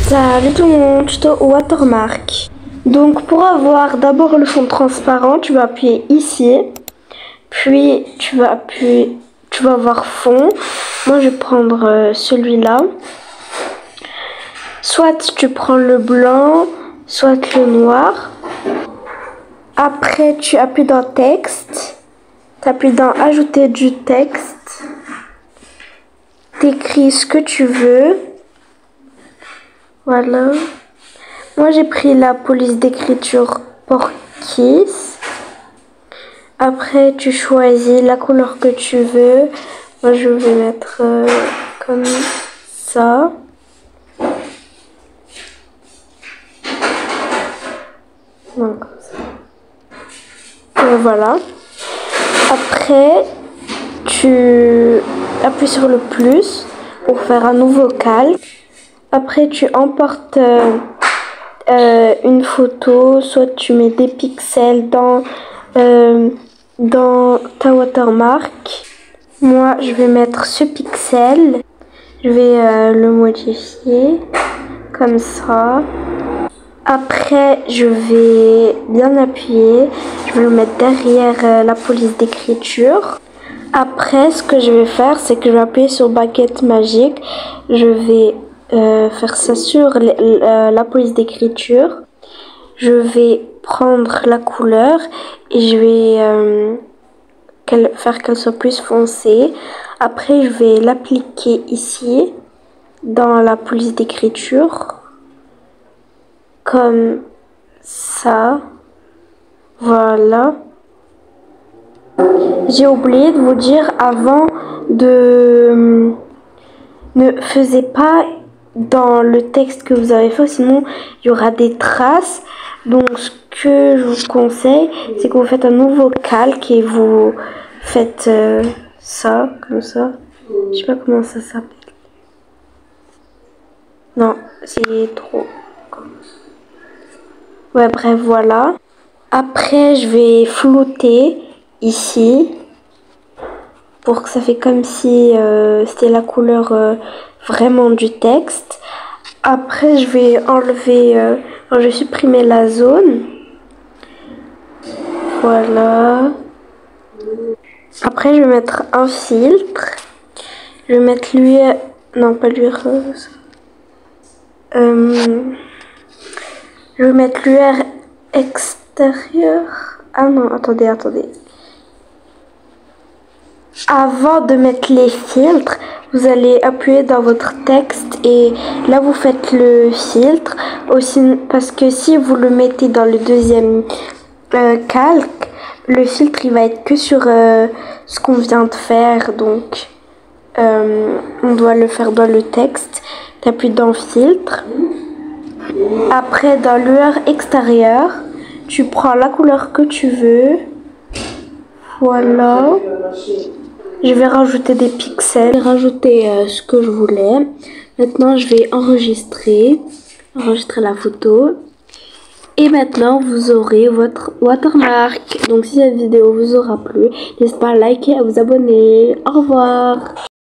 Salut tout le monde, tuto watermark. Donc pour avoir d'abord le fond transparent, tu vas appuyer ici, puis tu vas avoir fond. Moi je vais prendre celui-là. Soit tu prends le blanc, soit le noir. Après tu appuies dans texte, tu appuies dans ajouter du texte, tu écris ce que tu veux. Voilà. Moi j'ai pris la police d'écriture Porkis. Après tu choisis la couleur que tu veux. Moi je vais mettre comme ça. Donc comme ça. Et voilà. Après tu appuies sur le plus pour faire un nouveau calque. Après tu emportes une photo, soit tu mets des pixels dans ta watermark. Moi je vais mettre ce pixel, je vais le modifier comme ça. Après je vais bien appuyer, je vais le mettre derrière la police d'écriture. Après ce que je vais faire, c'est que je vais appuyer sur baguette magique, je vais faire ça sur la police d'écriture. Je vais prendre la couleur et je vais faire qu'elle soit plus foncée. Après je vais l'appliquer ici dans la police d'écriture comme ça. Voilà. J'ai oublié de vous dire avant ne faisez pas dans le texte que vous avez fait, sinon il y aura des traces. Donc ce que je vous conseille, c'est que vous faites un nouveau calque et vous faites ça, comme ça. Je sais pas comment ça s'appelle. Non, c'est trop. Ouais, bref, voilà. Après, je vais flouter ici pour que ça fait comme si c'était la couleur vraiment du texte. Après je vais enlever, je vais supprimer la zone. Voilà. Après je vais mettre un filtre. Je vais mettre lui, non pas lui rose. Je vais mettre l'UR extérieur. Ah non, attendez. Avant de mettre les filtres, vous allez appuyer dans votre texte et là vous faites le filtre. Aussi, parce que si vous le mettez dans le deuxième calque, le filtre il va être que sur ce qu'on vient de faire. Donc on doit le faire dans le texte. Tu appuies dans filtre. Après dans l'UR extérieur, tu prends la couleur que tu veux. Voilà. Je vais rajouter des pixels, rajouter ce que je voulais. Maintenant, je vais enregistrer la photo. Et maintenant, vous aurez votre watermark. Donc, si cette vidéo vous aura plu, n'hésitez pas à liker et à vous abonner. Au revoir.